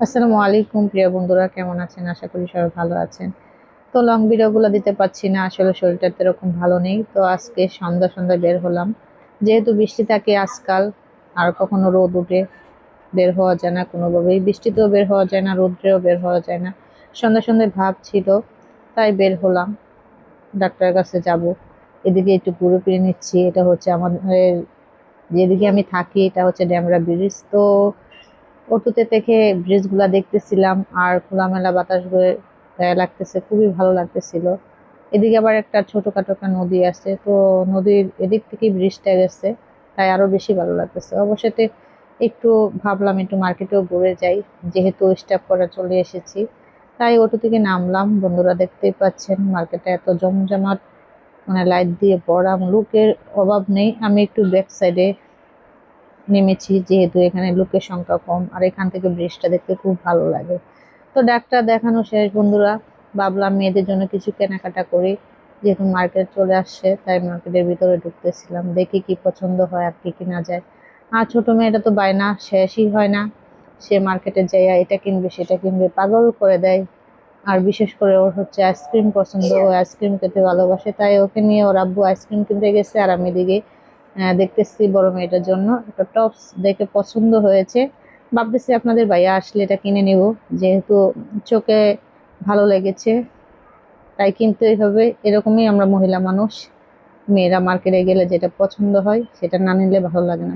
আসসালামু আলাইকুম প্রিয় বন্ধুরা, কেমন আছেন? আশা করি সবাই ভালো আছেন। তো লং ভিডিওগুলো দিতে পারছি না, আসলে শরীরটা তো এরকম ভালো নেই। তো আজকে সন্ধ্যা সন্ধ্যা বের হলাম, যেহেতু বৃষ্টি থাকে আজকাল, আর কখনো রোদ উঠে, বের হওয়া যায় না কোনোভাবেই। বৃষ্টিতেও বের হওয়া যায় না, রোদ্রেও বের হওয়া যায় না। সন্ধ্যা সন্ধ্যায় ভাব ছিল, তাই বের হলাম, ডাক্তারের কাছে যাব। এদিকে একটু ঘুরে ফিরে নিচ্ছি। এটা হচ্ছে আমাদের যেদিকে আমি থাকি, এটা হচ্ছে ড্যামরা ব্রিজ। তো অটোতে থেকে ব্রিজগুলা দেখতেছিলাম, আর খোলামেলা বাতাস বয়ে গায়ে লাগতেছে, খুবই ভালো লাগতেছিল। এদিকে আবার একটা ছোটখাটো একটা নদী আছে, তো নদীর এদিক থেকে ব্রিজটা গেছে, তাই আরো বেশি ভালো লাগতেছে। অবশ্যই একটু ভাবলাম একটু মার্কেটেও ঘুরে যাই, যেহেতু স্টাফ করা চলে এসেছি। তাই অটো থেকে নামলাম। বন্ধুরা দেখতেই পাচ্ছেন মার্কেটে এত জমজমাট, মানে লাইট দিয়ে ভরা, লোকের অভাব নেই। আমি একটু ব্যাক সাইডে নেমেছি, যেহেতু এখানে লোকের সংখ্যা কম, আর এখান থেকে ব্রিজটা দেখতে খুব ভালো লাগে। তো ডাক্তার দেখানো শেষ বন্ধুরা, ভাবলাম মেয়েদের জন্য কিছু কেনাকাটা করি। যেহেতু মার্কেট চলে আসছে, তাই মার্কেটের ভিতরে ঢুকতেছিলাম, দেখি কি পছন্দ হয় আর কি কিনা যায়। আর ছোট মেয়েটা তো বায়না শেষই হয় না, সে মার্কেটে যাইয়া এটা কিনবে সেটা কিনবে, পাগল করে দেয়। আর বিশেষ করে ওর হচ্ছে আইসক্রিম পছন্দ, ও আইসক্রিম খেতে ভালোবাসে, তাই ওকে নিয়ে ওর আব্বু আইসক্রিম কিনতে গেছে। আর আমি এদিকে দেখতেছি বড় মেয়েটার জন্য একটা টপস দেখে পছন্দ হয়েছে, ভাবতেছি আপনাদের ভাইয়া আসলে এটা কিনে নিব। যেহেতু চোখে ভালো লেগেছে, তাই কিনতেই হবে। এরকমই আমরা মহিলা মানুষ, মেয়েরা মার্কেটে গেলে যেটা পছন্দ হয় সেটা না নিলে ভালো লাগে না।